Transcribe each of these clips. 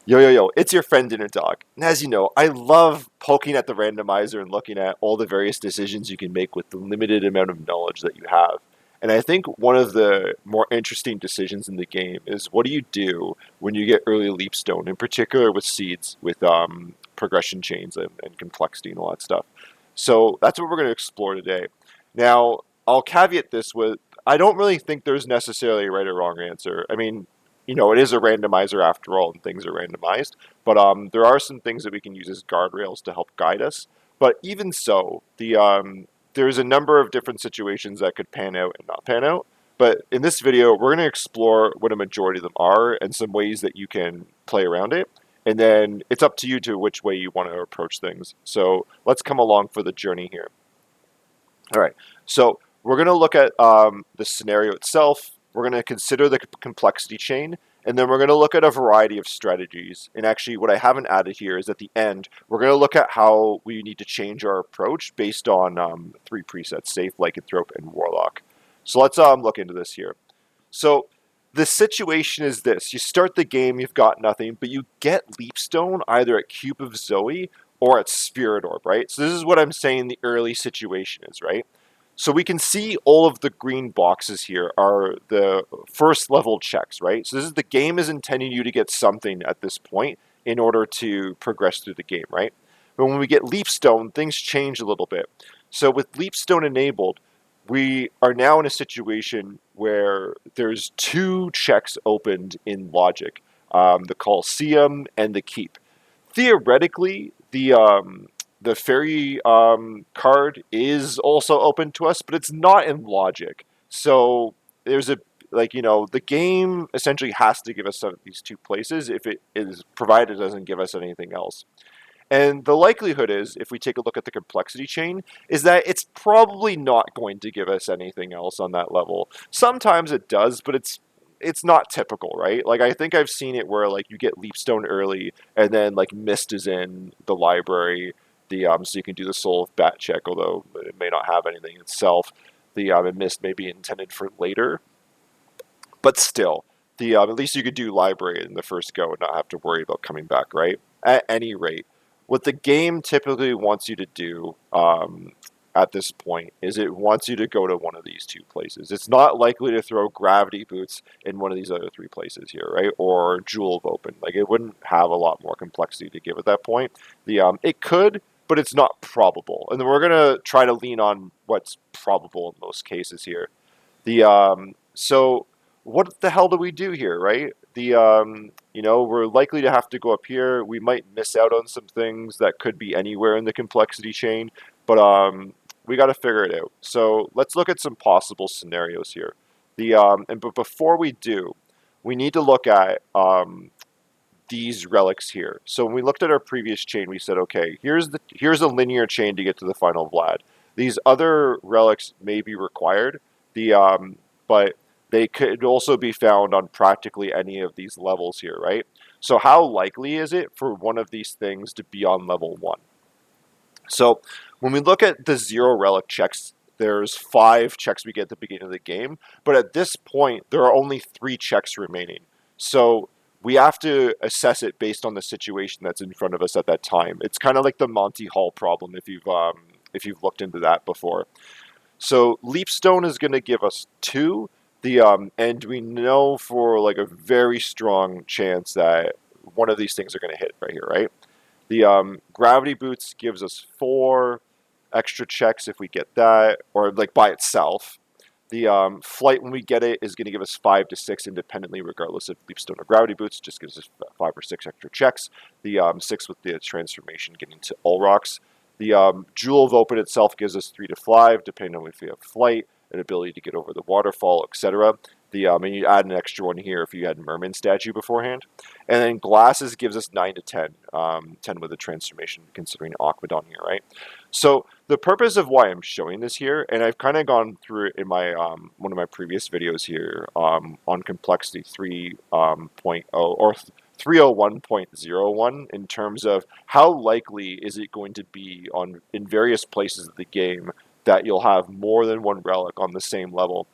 Yo, yo, yo, it's your friend Dinner Dog. And as you know, I love poking at the randomizer and looking at all the various decisions you can make with the limited amount of knowledge that you have. And I think one of the more interesting decisions in the game is what do you do when you get early leapstone, in particular with seeds, with progression chains and complexity and all that stuff. So that's what we're going to explore today. Now, I'll caveat this with I don't really think there's necessarily a right or wrong answer. I mean, it is a randomizer after all, and things are randomized. But there are some things that we can use as guardrails to help guide us. But even so, there's a number of different situations that could pan out and not pan out. But in this video, we're going to explore what a majority of them are and some ways that you can play around it. And then it's up to you to which way you want to approach things. So let's come along for the journey here. All right. So we're going to look at the scenario itself. We're going to consider the complexity chain, and then we're going to look at a variety of strategies. And actually, what I haven't added here is at the end, we're going to look at how we need to change our approach based on three presets: Safe, Lycanthrope, and Warlock. So let's look into this here. So the situation is this. You start the game, you've got nothing, but you get Leapstone either at Cube of Zoe or at Spirit Orb, right? So this is what I'm saying the early situation is, right? So we can see all of the green boxes here are the first level checks, right? So this is the game is intending you to get something at this point in order to progress through the game, right? But when we get Leapstone, things change a little bit. So with Leapstone enabled, we are now in a situation where there's two checks opened in logic, the Colosseum and the Keep. Theoretically, the fairy card is also open to us, but it's not in logic. So there's the game essentially has to give us some of these two places if it is provided it doesn't give us anything else. And the likelihood is, if we take a look at the complexity chain, is that it's probably not going to give us anything else on that level. Sometimes it does, but it's not typical, right? Like I think I've seen it where like you get Leapstone early, and then like Mist is in the library, so you can do the Soul of Bat check, although it may not have anything itself. And Mist may be intended for later, but still, at least you could do library in the first go and not have to worry about coming back, right? At any rate, what the game typically wants you to do at this point is it wants you to go to one of these two places. It's not likely to throw gravity boots in one of these other three places here, right? Or Jewel of Open. Like it wouldn't have a lot more complexity to give at that point. It could, but it's not probable. And then we're gonna try to lean on what's probable in most cases here. So what the hell do we do here, right? We're likely to have to go up here. We might miss out on some things that could be anywhere in the complexity chain, but we got to figure it out. So let's look at some possible scenarios here. But before we do, we need to look at these relics here. So when we looked at our previous chain, we said, okay, here's a linear chain to get to the final Vlad. These other relics may be required, but they could also be found on practically any of these levels here, right? So how likely is it for one of these things to be on level 1? So when we look at the 0 relic checks, there's 5 checks we get at the beginning of the game, but at this point, there are only 3 checks remaining. So we have to assess it based on the situation that's in front of us at that time. It's kind of like the Monty Hall problem if you've looked into that before. So Leapstone is going to give us 2. And we know for like a very strong chance that one of these things are going to hit right here, right? The gravity boots gives us 4 extra checks if we get that, or like by itself. The flight when we get it is going to give us 5 to 6 independently, regardless of Leapstone or gravity boots. Just gives us 5 or 6 extra checks. The 6 with the transformation getting to all rocks. The Jewel of Open itself gives us 3 to 5, depending on if we have flight, an ability to get over the waterfall, etc. And you add an extra one here if you had Merman statue beforehand. And then Glasses gives us 9 to 10, 10 with the transformation, considering Aquadon here, right? So the purpose of why I'm showing this here, and I've kind of gone through it in my one of my previous videos here on complexity 3.0 or 301.01 in terms of how likely is it going to be in various places of the game that you'll have more than one relic on the same level.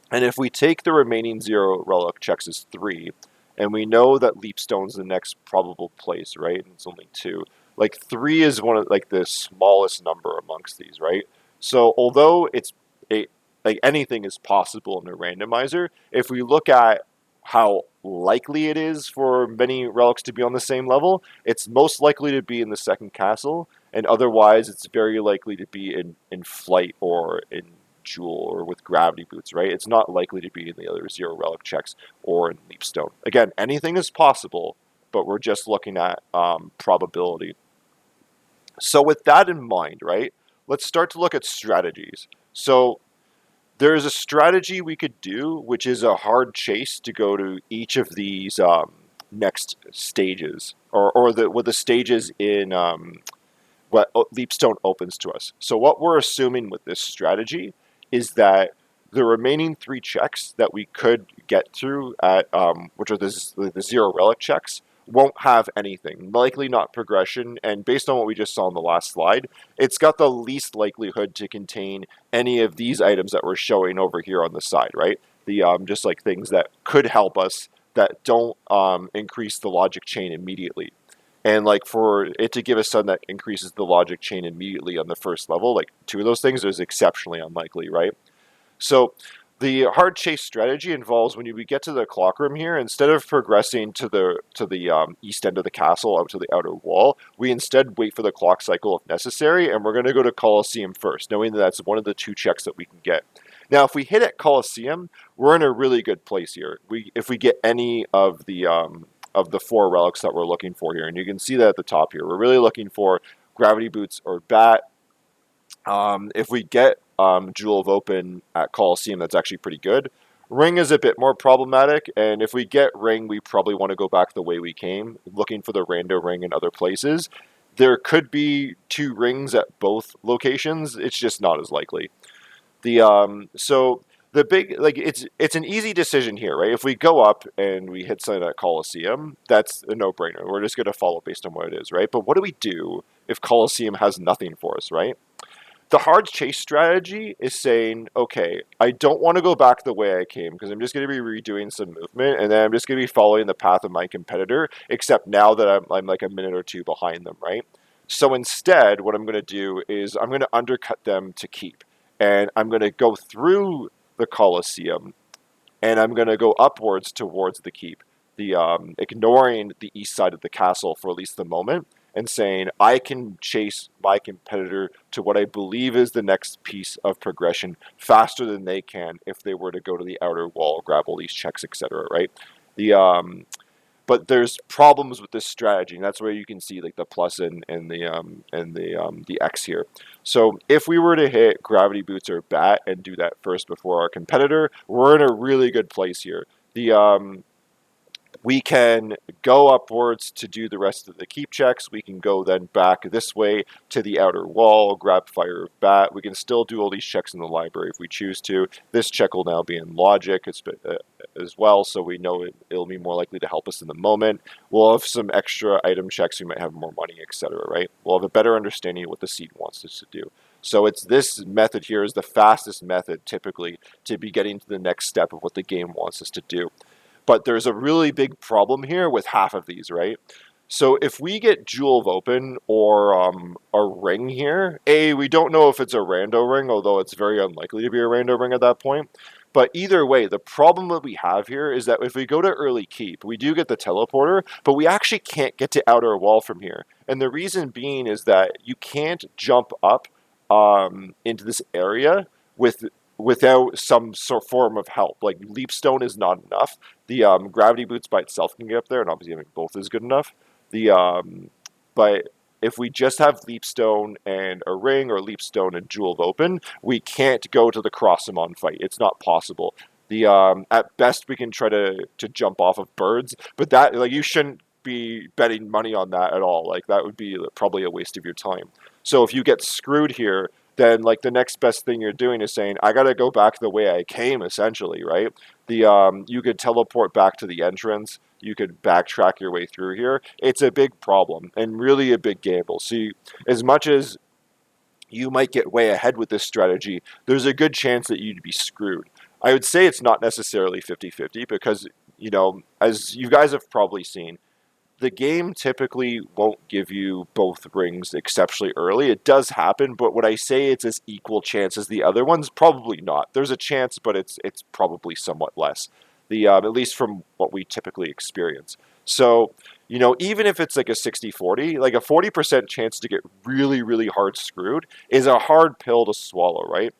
And if we take the remaining 0 relic checks as 3, and we know that Leapstone's the next probable place, right? And it's only 2. Like 3 is one of like the smallest number amongst these, right? So although it's a like anything is possible in a randomizer, if we look at how likely it is for many relics to be on the same level, it's most likely to be in the second castle, and otherwise it's very likely to be in flight or in jewel or with gravity boots, right? It's not likely to be in the other 0 relic checks or in Leapstone. Again, anything is possible, but we're just looking at probability. So with that in mind, right, let's start to look at strategies. So there's a strategy we could do, which is a hard chase to go to each of these next stages, or the stages in what Leapstone opens to us. So what we're assuming with this strategy is that the remaining 3 checks that we could get through at, which are the 0 relic checks, won't have anything, likely not progression, and based on what we just saw in the last slide, it's got the least likelihood to contain any of these items that we're showing over here on the side, right? The just like things that could help us that don't increase the logic chain immediately. And like for it to give us something that increases the logic chain immediately on the first level, like 2 of those things is exceptionally unlikely, right? So the hard chase strategy involves when we get to the clock room here, instead of progressing to the east end of the castle out to the outer wall, we instead wait for the clock cycle if necessary, and we're going to go to Colosseum first, knowing that that's one of the 2 checks that we can get. Now, if we hit at Colosseum, we're in a really good place here. If we get any of the 4 relics that we're looking for here, and you can see that at the top here, we're really looking for Gravity Boots or Bat. If we get Jewel of Open at Colosseum, that's actually pretty good. Ring is a bit more problematic, and if we get Ring, we probably want to go back the way we came, looking for the Rando Ring in other places. There could be 2 rings at both locations, it's just not as likely. So the big it's an easy decision here, right? If we go up and we hit something at Colosseum, that's a no-brainer. We're just going to follow based on what it is, right? But what do we do if Colosseum has nothing for us, right? The hard chase strategy is saying, okay, I don't want to go back the way I came because I'm just going to be redoing some movement, and then I'm just going to be following the path of my competitor, except now that I'm like a minute or 2 behind them, right? So instead, what I'm going to do is I'm going to undercut them to keep, and I'm going to go through the Colosseum, and I'm going to go upwards towards the keep, ignoring the east side of the castle for at least the moment, and saying I can chase my competitor to what I believe is the next piece of progression faster than they can if they were to go to the outer wall, grab all these checks, etc. Right? The But there's problems with this strategy, and that's where you can see like the plus and the X here. So if we were to hit Gravity Boots or Bat and do that first before our competitor, we're in a really good place here. We can go upwards to do the rest of the keep checks. We can go then back this way to the outer wall, grab Fire of Bat. We can still do all these checks in the library if we choose to. This check will now be in logic as well, so we know it'll be more likely to help us in the moment. We'll have some extra item checks. We might have more money, etc. Right? We'll have a better understanding of what the seed wants us to do. So it's this method here is the fastest method typically to be getting to the next step of what the game wants us to do. But there's a really big problem here with half of these, right? So if we get Jewel of Open or a ring here, we don't know if it's a rando ring, although it's very unlikely to be a rando ring at that point. But either way, the problem that we have here is that if we go to early keep, we do get the teleporter, but we actually can't get to outer wall from here. And the reason being is that you can't jump up into this area without some sort of form of help. Like Leapstone is not enough. The Gravity Boots by itself can get up there, and obviously having both is good enough. But if we just have Leapstone and a ring, or Leapstone and Jewel of Open, we can't go to the Crossamon fight. It's not possible. At best we can try to jump off of birds, but that you shouldn't be betting money on that at all. Like that would be probably a waste of your time. So if you get screwed here, then the next best thing you're doing is saying, I gotta go back the way I came, essentially, right? You could teleport back to the entrance, you could backtrack your way through here. It's a big problem and really a big gamble. So as much as you might get way ahead with this strategy, there's a good chance that you'd be screwed. I would say it's not necessarily 50-50 because as you guys have probably seen, the game typically won't give you both rings exceptionally early. It does happen, but would I say it's as equal chance as the other ones? Probably not. There's a chance, but it's probably somewhat less. At least from what we typically experience. So, even if it's like a 60-40, like a 40% chance to get really, really hard screwed is a hard pill to swallow, right?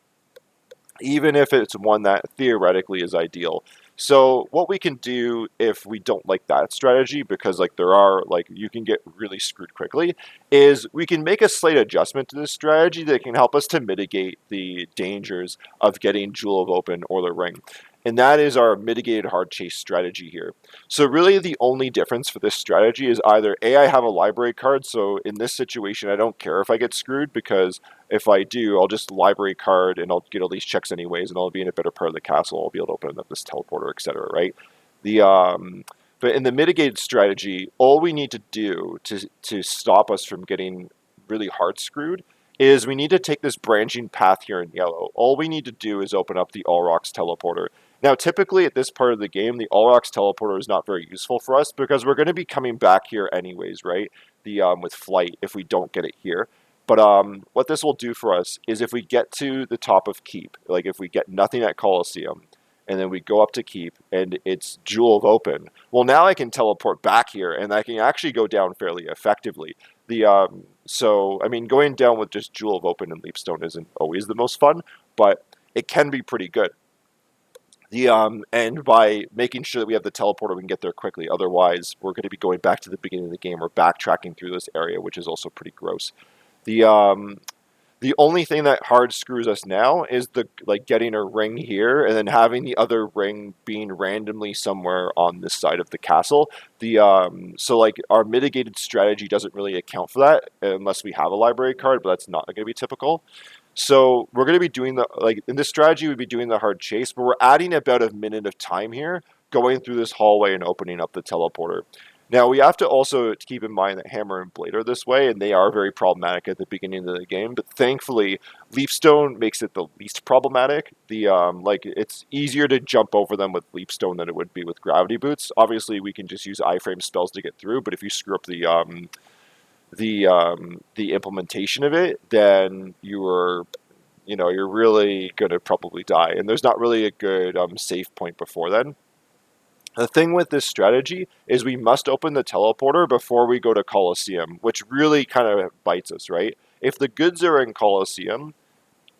Even if it's one that theoretically is ideal. So what we can do if we don't like that strategy, because like there are like you can get really screwed quickly, is we can make a slight adjustment to this strategy that can help us to mitigate the dangers of getting Jewel of Open or the ring. And that is our mitigated hard chase strategy here. So really the only difference for this strategy is either A, I have a library card, so in this situation I don't care if I get screwed because if I do, I'll just library card and I'll get all these checks anyways, and I'll be in a better part of the castle. I'll be able to open up this teleporter, etc. Right? The but in the mitigated strategy, all we need to do to stop us from getting really hard screwed is we need to take this branching path here in yellow. All we need to do is open up the All Rocks teleporter. Now, typically at this part of the game, the All Rocks teleporter is not very useful for us because we're going to be coming back here anyways, right? With flight if we don't get it here. But what this will do for us is if we get to the top of Keep, like if we get nothing at Colosseum, and then we go up to Keep, and it's Jewel of Open, well, now I can teleport back here, and I can actually go down fairly effectively. So, I mean, going down with just Jewel of Open and Leapstone isn't always the most fun, but it can be pretty good. And by making sure that we have the teleporter, we can get there quickly. Otherwise, we're going to be going back to the beginning of the game or backtracking through this area, which is also pretty gross. The the only thing that hard screws us now is the getting a ring here and then having the other ring being randomly somewhere on this side of the castle. So like our mitigated strategy doesn't really account for that unless we have a library card, but that's not going to be typical. So we're going to be doing in this strategy, we'd be doing the hard chase, but we're adding about a minute of time here going through this hallway and opening up the teleporter. Now, we have to also keep in mind that Hammer and Blade are this way, and they are very problematic at the beginning of the game, but thankfully, Leapstone makes it the least problematic. It's easier to jump over them with Leapstone than it would be with Gravity Boots. Obviously, we can just use iframe spells to get through, but if you screw up the implementation of it, then you're really going to probably die, and there's not really a good save point before then. The thing with this strategy is we must open the teleporter before we go to Colosseum, which really kind of bites us, right? If the goods are in Colosseum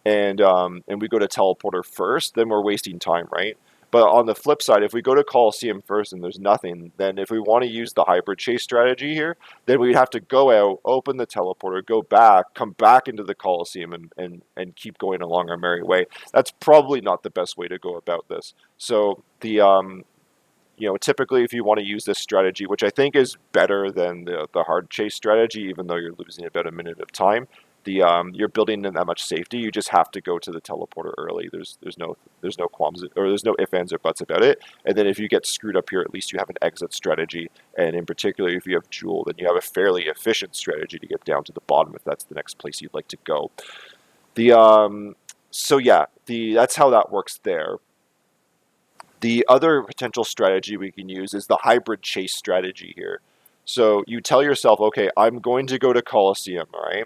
and we go to teleporter first, then we're wasting time, right? But on the flip side, if we go to Colosseum first and there's nothing, then if we want to use the hybrid chase strategy here, then we'd have to go out, open the teleporter, go back, come back into the Colosseum and keep going along our merry way. That's probably not the best way to go about this. So typically if you want to use this strategy, which I think is better than the hard chase strategy, even though you're losing about a minute of time, you're building in that much safety. You just have to go to the teleporter early. There's no qualms or there's no ifs, ands, or buts about it. And then if you get screwed up here, at least you have an exit strategy. And in particular, if you have Jewel, then you have a fairly efficient strategy to get down to the bottom if that's the next place you'd like to go. That's how that works there. The other potential strategy we can use is the hybrid chase strategy here. So you tell yourself, okay, I'm going to go to Colosseum, right?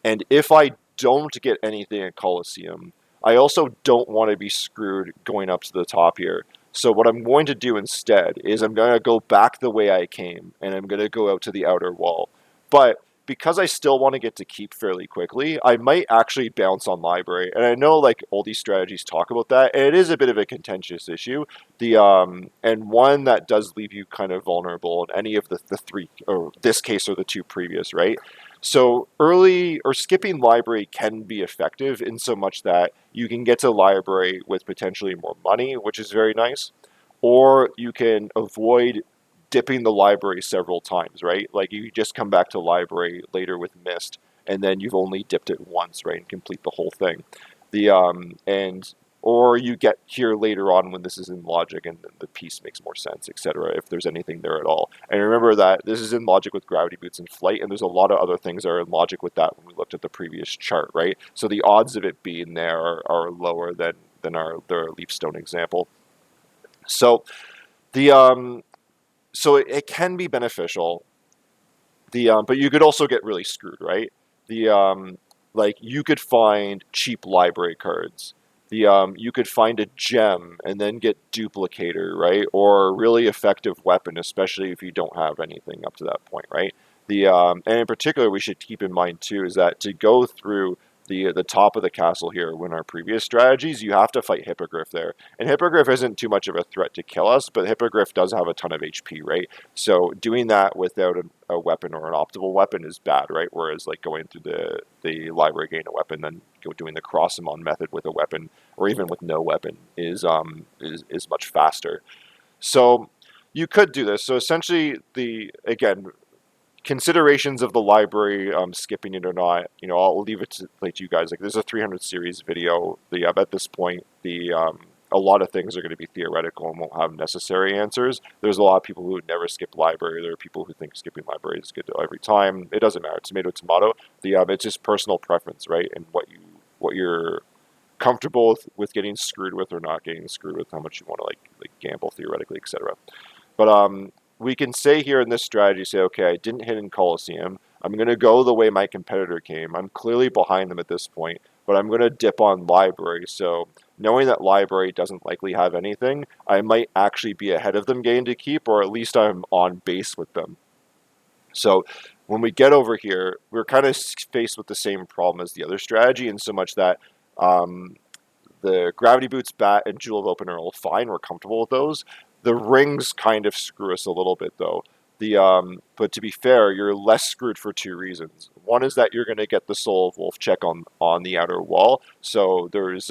And if I don't get anything at Colosseum, I also don't want to be screwed going up to the top here. So what I'm going to do instead is I'm going to go back the way I came, and I'm going to go out to the outer wall. But because I still want to get to Keep fairly quickly, I might actually bounce on Library. And I know like all these strategies talk about that, and it is a bit of a contentious issue. And one that does leave you kind of vulnerable in any of the three, or this case or the two previous, right? So early or skipping Library can be effective in so much that you can get to Library with potentially more money, which is very nice, or you can avoid dipping the Library several times, right? Like you just come back to Library later with Mist, and then you've only dipped it once, right, and complete the whole thing. Or you get here later on when this is in logic and the piece makes more sense, etc., if there's anything there at all. And remember that this is in logic with Gravity Boots and Flight, and there's a lot of other things that are in logic with that when we looked at the previous chart, right? So the odds of it being there are lower than the Leapstone example. So The so it can be beneficial. But you could also get really screwed, right? The like you could find cheap library cards. You could find a gem and then get duplicator, right? Or a really effective weapon, especially if you don't have anything up to that point, right? And in particular, we should keep in mind too is that to go through the top of the castle here, when our previous strategies, you have to fight Hippogriff there, and Hippogriff isn't too much of a threat to kill us, but Hippogriff does have a ton of HP, right? So doing that without a weapon or an optimal weapon is bad, right? Whereas like going through the library, getting a weapon, then doing the Crossamon method with a weapon, or even with no weapon, is much faster. So you could do this. So essentially, the again considerations of the library, skipping it or not, I'll leave it to, like, you guys. Like, there's a 300 series video. At this point, a lot of things are going to be theoretical and won't have necessary answers. There's a lot of people who would never skip library. There are people who think skipping library is good every time. It doesn't matter. Tomato, tomato. It's just personal preference, right? And what you're comfortable with getting screwed with or not getting screwed with, how much you want to like gamble theoretically, etc. But we can say here in this strategy, say, okay, I didn't hit in Coliseum. I'm going to go the way my competitor came. I'm clearly behind them at this point, but I'm going to dip on Library. So knowing that Library doesn't likely have anything, I might actually be ahead of them getting to keep, or at least I'm on base with them. So when we get over here, we're kind of faced with the same problem as the other strategy, in so much that um, the Gravity Boots, Bat, and Jewel of Open are all fine. We're comfortable with those. The rings kind of screw us a little bit, though. But to be fair, you're less screwed for two reasons. One is that you're going to get the Soul of Wolf check on the outer wall. So there's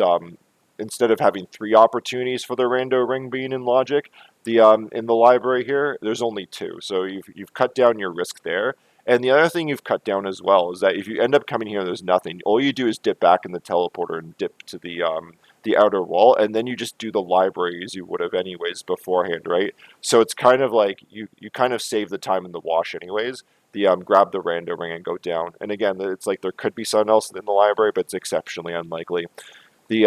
instead of having three opportunities for the rando ring being in logic, in the library here, there's only two. So you've cut down your risk there. And the other thing you've cut down as well is that if you end up coming here and there's nothing, all you do is dip back in the teleporter and dip to the outer wall, and then you just do the library as you would have anyways beforehand, right? So it's kind of like you kind of save the time in the wash anyways. Grab the rando ring and go down. And again, it's like there could be something else in the library, but it's exceptionally unlikely. The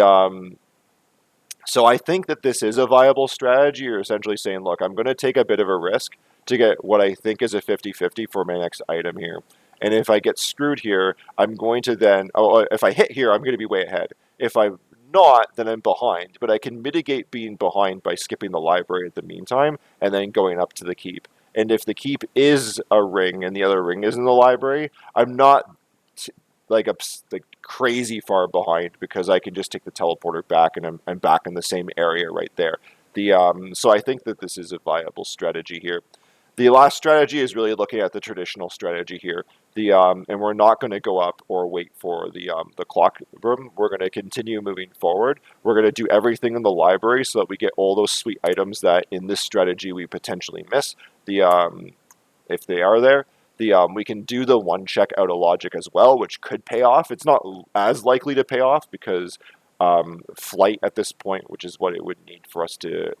So I think that this is a viable strategy. You're essentially saying, look, I'm going to take a bit of a risk to get what I think is a 50-50 for my next item here. And if I get screwed here, I'm going to then, if I hit here, I'm going to be way ahead. If I'm not, then I'm behind. But I can mitigate being behind by skipping the library at the meantime and then going up to the keep. And if the keep is a ring and the other ring is in the library, I'm not like crazy far behind, because I can just take the teleporter back and I'm back in the same area right there. So I think that this is a viable strategy here. The last strategy is really looking at the traditional strategy here. And we're not going to go up or wait for the clock room. We're going to continue moving forward. We're going to do everything in the library so that we get all those sweet items that in this strategy we potentially miss. If they are there. We can do the one check out of logic as well, which could pay off. It's not as likely to pay off because flight at this point, which is what it would need for us to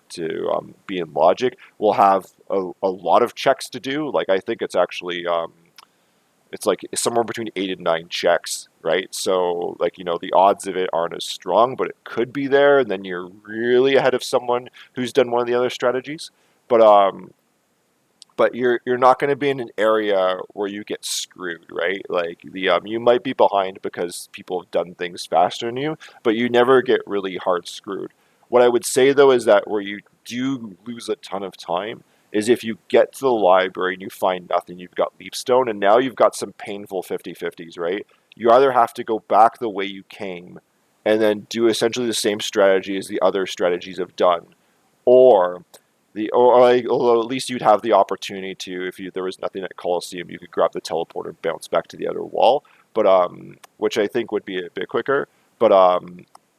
be in logic, will have a lot of checks to do. Like, I think it's actually it's like somewhere between 8 and 9 checks, right? So like, the odds of it aren't as strong, but it could be there, and then you're really ahead of someone who's done one of the other strategies. But you're not going to be in an area where you get screwed, right? Like you might be behind because people have done things faster than you, but you never get really hard screwed. What I would say though is that where you do lose a ton of time is if you get to the library and you find nothing. You've got Leapstone, and now you've got some painful 50-50s, right? You either have to go back the way you came and then do essentially the same strategy as the other strategies have done, or although at least you'd have the opportunity to, if there was nothing at Coliseum, you could grab the teleporter and bounce back to the other wall, but which I think would be a bit quicker. But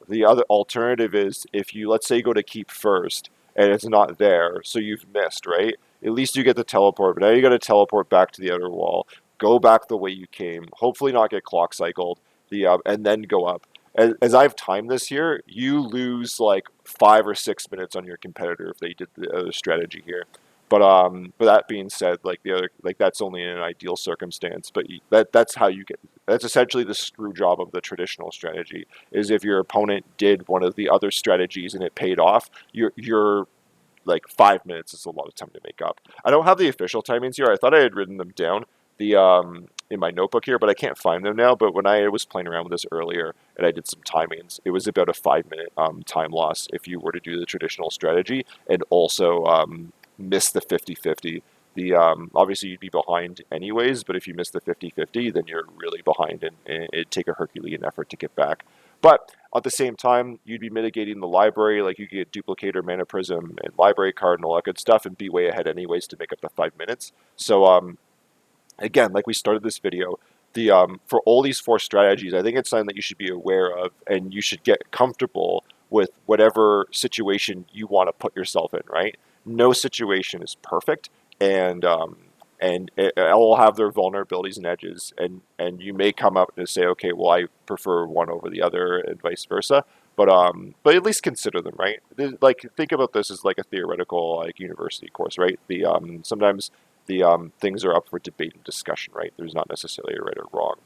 the other alternative is if you, let's say, go to keep first and it's not there, so you've missed, right? At least you get the teleport, but now you got to teleport back to the other wall, go back the way you came, hopefully not get clock cycled, and then go up. As I've timed this here, you lose like 5 or 6 minutes on your competitor if they did the other strategy here. But that being said, like the other, like that's only in an ideal circumstance. But that's how you get. That's essentially the screw job of the traditional strategy. Is if your opponent did one of the other strategies and it paid off, you're like 5 minutes is a lot of time to make up. I don't have the official timings here. I thought I had written them down in my notebook here, but I can't find them now. But when I was playing around with this earlier and I did some timings, it was about a 5 minute time loss if you were to do the traditional strategy and also miss the 50-50. Obviously you'd be behind anyways, but if you miss the 50-50, then you're really behind, and it'd take a Herculean effort to get back. But at the same time, you'd be mitigating the library, like you could get Duplicator, Mana Prism, and Library Card and all that good stuff, and be way ahead anyways to make up the 5 minutes. So again, like we started this video, for all these four strategies, I think it's something that you should be aware of, and you should get comfortable with whatever situation you want to put yourself in. Right? No situation is perfect, and it all have their vulnerabilities and edges, and you may come up and say, okay, well, I prefer one over the other, and vice versa. But at least consider them, right? Like, think about this as like a theoretical, like, university course, right? Sometimes the things are up for debate and discussion, right? There's not necessarily a right or wrong.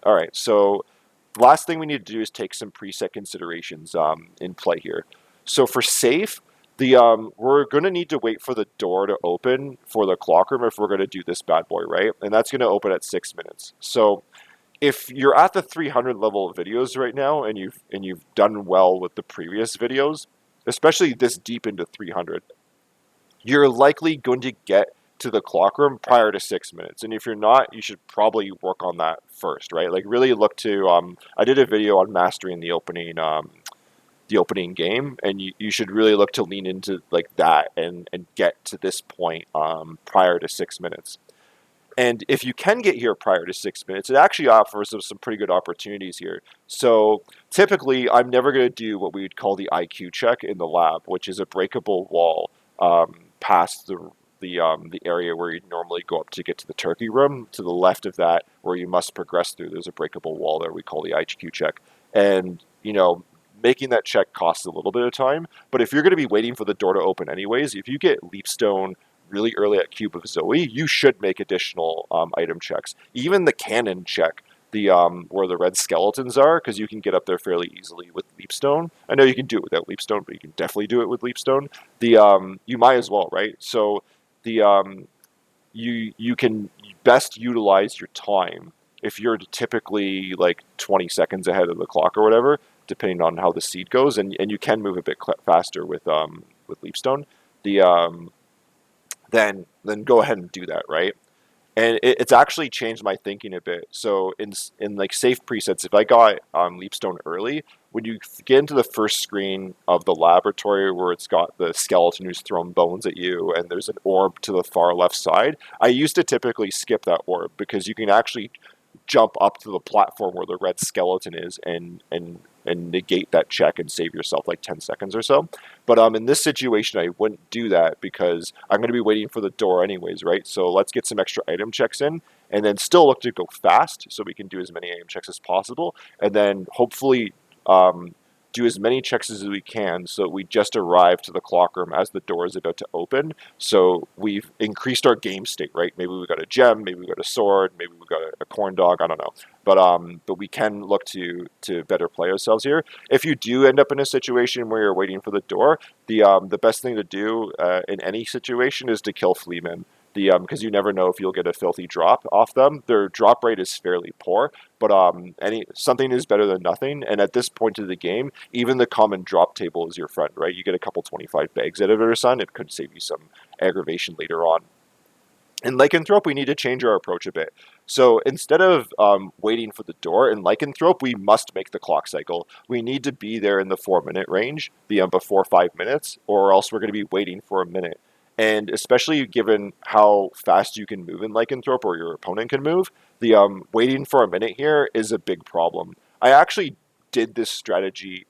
All right, so the last thing we need to do is take some preset considerations in play here. So for safe, we're going to need to wait for the door to open for the clock room if we're going to do this bad boy, right? And that's going to open at 6 minutes. So if you're at the 300 level of videos right now, and you've done well with the previous videos, especially this deep into 300, you're likely going to get to the clock room prior to 6 minutes. And if you're not, you should probably work on that first, right? Like, really look to, I did a video on mastering the opening game, and you should really look to lean into like that and get to this point prior to 6 minutes. And if you can get here prior to 6 minutes, it actually offers some pretty good opportunities here. So typically, I'm never going to do what we would call the IQ check in the lab, which is a breakable wall past the area where you'd normally go up to get to the turkey room. To the left of that, where you must progress through, there's a breakable wall there we call the IQ check. And, making that check costs a little bit of time. But if you're going to be waiting for the door to open anyways, if you get Leapstone really early at Cube of Zoe, you should make additional item checks. Even the cannon check, where the red skeletons are, because you can get up there fairly easily with Leapstone. I know you can do it without Leapstone, but you can definitely do it with Leapstone. You might as well, right? So you can best utilize your time if you're typically like 20 seconds ahead of the clock or whatever, depending on how the seed goes, and you can move a bit faster with Leapstone. Then go ahead and do that, right? And it's actually changed my thinking a bit. So in like safe presets, if I got Leapstone early, when you get into the first screen of the laboratory where it's got the skeleton who's thrown bones at you, and there's an orb to the far left side, I used to typically skip that orb because you can actually jump up to the platform where the red skeleton is and negate that check and save yourself like 10 seconds or so. But in this situation, I wouldn't do that because I'm going to be waiting for the door anyways, right? So let's get some extra item checks in, and then still look to go fast so we can do as many item checks as possible, and then hopefully do as many checks as we can so that we just arrive to the clock room as the door is about to open. So we've increased our game state, right? Maybe we got a gem, maybe we got a sword, maybe we got a corn dog, I don't know. But we can look to better play ourselves here. If you do end up in a situation where you're waiting for the door, the best thing to do in any situation is to kill Fleamen. Because you never know if you'll get a filthy drop off them. Their drop rate is fairly poor, but something is better than nothing. And at this point of the game, even the common drop table is your friend, right? You get a couple 25 bags out of it or something. It could save you some aggravation later on. In Lycanthrope, we need to change our approach a bit. So instead of waiting for the door, in Lycanthrope, we must make the clock cycle. We need to be there in the 4-minute range, before 5 minutes, or else we're going to be waiting for a minute. And especially given how fast you can move in Lycanthrope, or your opponent can move, waiting for a minute here is a big problem. I actually did this strategy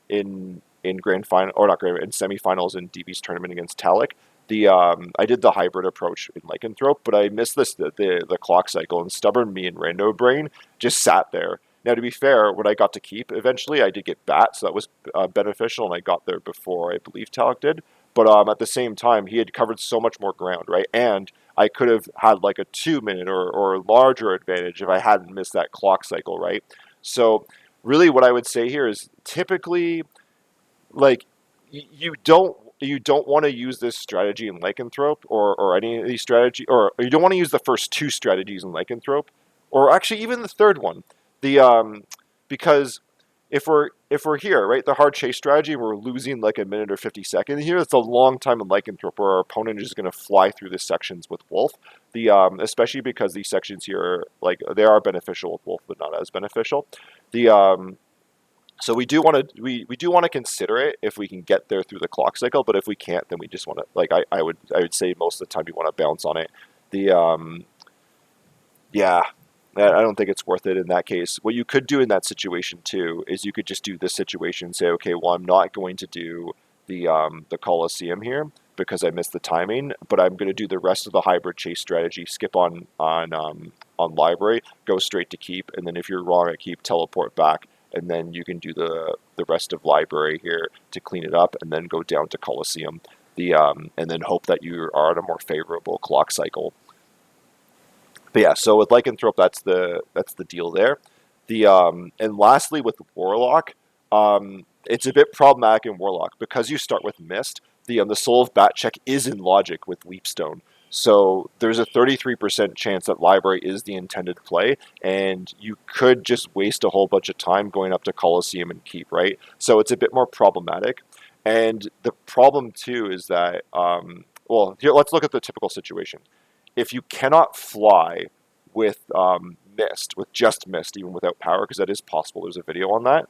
in grand final, or not grand, in semifinals in DB's tournament against Talik. I did the hybrid approach in Lycanthrope, but I missed the clock cycle, and stubborn me and Rando brain just sat there. Now, to be fair, what I got to keep eventually, I did get Bat, so that was beneficial, and I got there before I believe Talik did. But at the same time, he had covered so much more ground, right? And I could have had like a 2-minute or larger advantage if I hadn't missed that clock cycle, right? So really what I would say here is typically, like, you don't you don't want to use this strategy in lycanthrope or any of these strategy, or you don't want to use the first two strategies in lycanthrope, or actually even the third one. The Because if we're here, right, the hard chase strategy, we're losing like a minute or 50 seconds here. It's a long time in lycanthrope where our opponent is going to fly through the sections with wolf. The Especially because these sections here are, like, they are beneficial with wolf, but not as beneficial. The So we do want to we do want to consider it if we can get there through the clock cycle, but if we can't, then we just want to, like, I would say most of the time you want to bounce on it. The Yeah, I don't think it's worth it in that case. What you could do in that situation too is you could just do this situation and say, okay, well, I'm not going to do the Coliseum here because I missed the timing, but I'm going to do the rest of the hybrid chase strategy. Skip on library, go straight to keep, and then if you're wrong at keep, teleport back, and then you can do the rest of library here to clean it up, and then go down to Coliseum. And then hope that you are on a more favorable clock cycle. But yeah, so with lycanthrope, that's the deal there. And lastly, with warlock, it's a bit problematic in warlock because you start with mist. The soul of bat check is in logic with leapstone, so there's a 33% chance that library is the intended play, and you could just waste a whole bunch of time going up to Coliseum and keep, right. So it's a bit more problematic, and the problem too is that well, here, let's look at the typical situation. If you cannot fly with mist, with just mist, even without power, because that is possible. There's a video on that.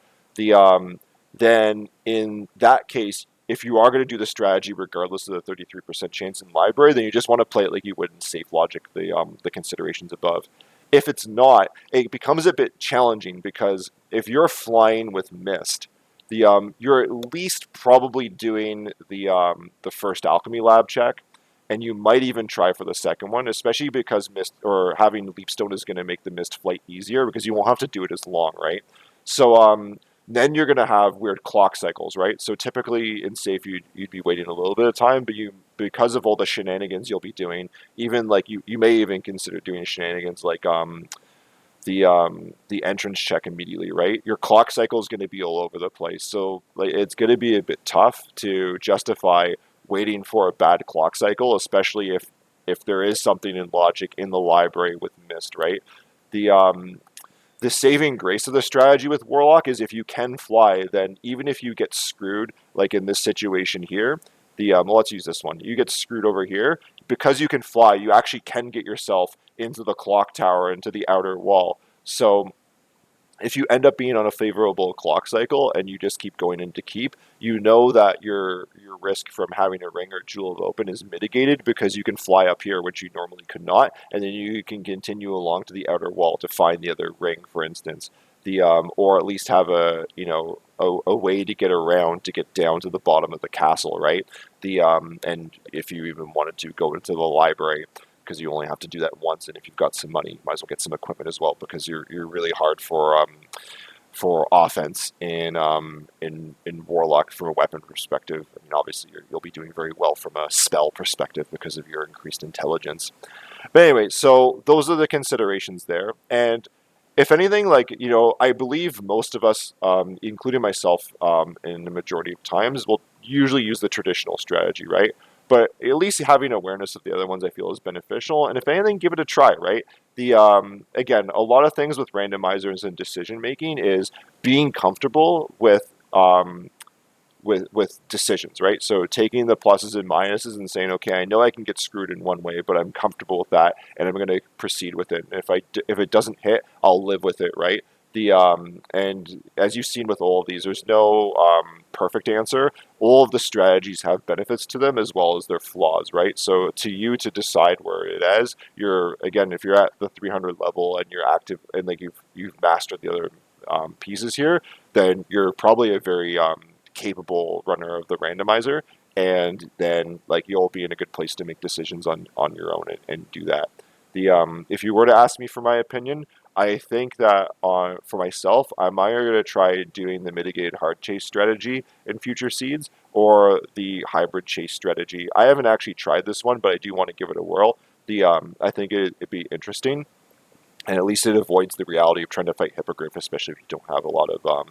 Then in that case, if you are going to do the strategy, regardless of the 33% chance in library, then you just want to play it like you would in safe logic, the considerations above. If it's not, it becomes a bit challenging because if you're flying with mist, you're at least probably doing the first alchemy lab check, and you might even try for the second one, especially because mist or having leapstone is going to make the mist flight easier because you won't have to do it as long, right? So then you're going to have weird clock cycles, right? So typically in safe you'd be waiting a little bit of time, but you, because of all the shenanigans you'll be doing, even like you may even consider doing shenanigans like the entrance check immediately, right? Your clock cycle is going to be all over the place, so like it's going to be a bit tough to justify waiting for a bad clock cycle, especially if there is something in logic in the library with mist, right? The the saving grace of the strategy with warlock is if you can fly, then even if you get screwed, like in this situation here, well, let's use this one. You get screwed over here because you can fly. You actually can get yourself into the clock tower, into the outer wall. So if you end up being on a favorable clock cycle and you just keep going into keep, you know that your risk from having a ring or jewel of open is mitigated because you can fly up here, which you normally could not, and then you can continue along to the outer wall to find the other ring, for instance. Or at least have a way to get around to get down to the bottom of the castle, right? And if you even wanted to go into the library, because you only have to do that once, and if you've got some money, you might as well get some equipment as well, because you're really hard for offense in warlock from a weapon perspective. I mean, obviously you'll be doing very well from a spell perspective because of your increased intelligence. But anyway, so those are the considerations there, and if anything, like, I believe most of us, including myself, in the majority of times, will usually use the traditional strategy, right? But at least having awareness of the other ones, I feel, is beneficial. And if anything, give it a try, right? Again, a lot of things with randomizers and decision making is being comfortable with decisions, right? So taking the pluses and minuses and saying, okay, I know I can get screwed in one way, but I'm comfortable with that, and I'm going to proceed with it. And if it doesn't hit, I'll live with it, right? And as you've seen with all of these, there's no perfect answer. All of the strategies have benefits to them as well as their flaws, right? So to you to decide where it is, if you're at the 300 level and you're active and like you've mastered the other pieces here, then you're probably a very capable runner of the randomizer, and then like you'll be in a good place to make decisions on your own and do that. If you were to ask me for my opinion, I think that for myself, I'm either going to try doing the mitigated hard chase strategy in future seeds or the hybrid chase strategy. I haven't actually tried this one, but I do want to give it a whirl. I think it'd be interesting, and at least it avoids the reality of trying to fight hippogriff, especially if you don't have a lot of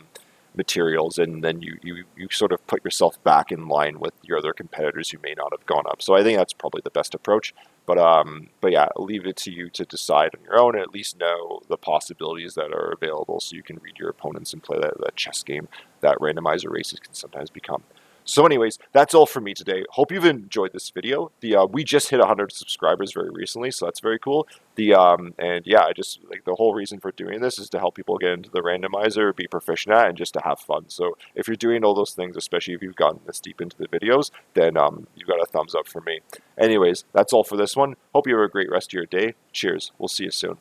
materials, and then you sort of put yourself back in line with your other competitors who may not have gone up. So I think that's probably the best approach. But yeah, I'll leave it to you to decide on your own, and at least know the possibilities that are available, so you can read your opponents and play that chess game that randomizer races can sometimes become. So anyways, that's all for me today. Hope you've enjoyed this video. We just hit 100 subscribers very recently, so that's very cool. And yeah, I just like the whole reason for doing this is to help people get into the randomizer, be proficient at, and just to have fun. So if you're doing all those things, especially if you've gotten this deep into the videos, then you got a thumbs up for me. Anyways, that's all for this one. Hope you have a great rest of your day. Cheers. We'll see you soon.